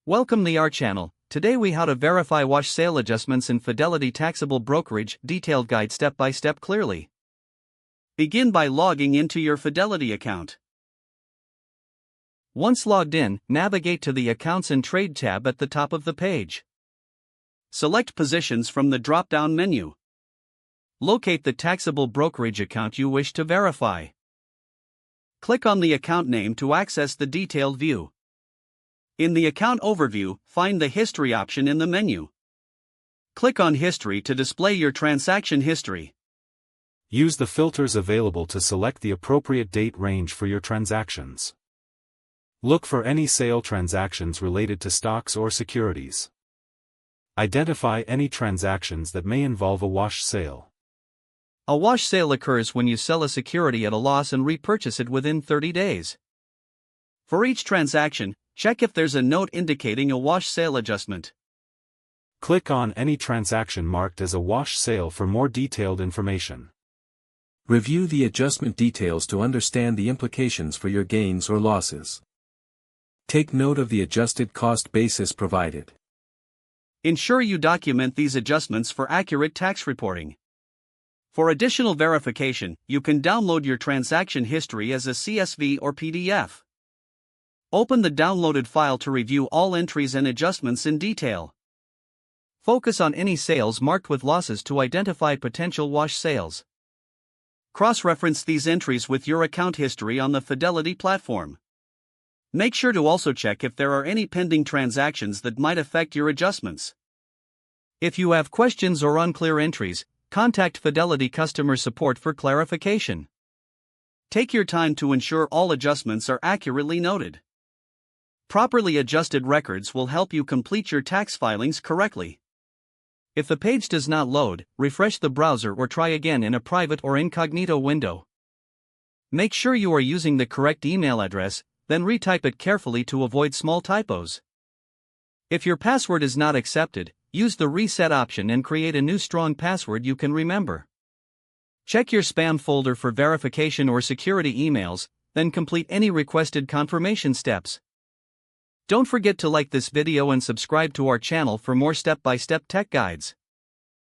Welcome to our channel. Today we how to verify wash sale adjustments in Fidelity Taxable Brokerage, detailed guide step by step clearly. Begin by logging into your Fidelity account. Once logged in, navigate to the Accounts and Trade tab at the top of the page. Select Positions from the drop-down menu. Locate the taxable brokerage account you wish to verify. Click on the account name to access the detailed view. In the Account Overview, find the History option in the menu. Click on History to display your transaction history. Use the filters available to select the appropriate date range for your transactions. Look for any sale transactions related to stocks or securities. Identify any transactions that may involve a wash sale. A wash sale occurs when you sell a security at a loss and repurchase it within 30 days. For each transaction, check if there's a note indicating a wash sale adjustment. Click on any transaction marked as a wash sale for more detailed information. Review the adjustment details to understand the implications for your gains or losses. Take note of the adjusted cost basis provided. Ensure you document these adjustments for accurate tax reporting. For additional verification, you can download your transaction history as a CSV or PDF. Open the downloaded file to review all entries and adjustments in detail. Focus on any sales marked with losses to identify potential wash sales. Cross-reference these entries with your account history on the Fidelity platform. Make sure to also check if there are any pending transactions that might affect your adjustments. If you have questions or unclear entries, contact Fidelity customer support for clarification. Take your time to ensure all adjustments are accurately noted. Properly adjusted records will help you complete your tax filings correctly. If the page does not load, refresh the browser or try again in a private or incognito window. Make sure you are using the correct email address, then retype it carefully to avoid small typos. If your password is not accepted, use the reset option and create a new strong password you can remember. Check your spam folder for verification or security emails, then complete any requested confirmation steps. Don't forget to like this video and subscribe to our channel for more step-by-step tech guides.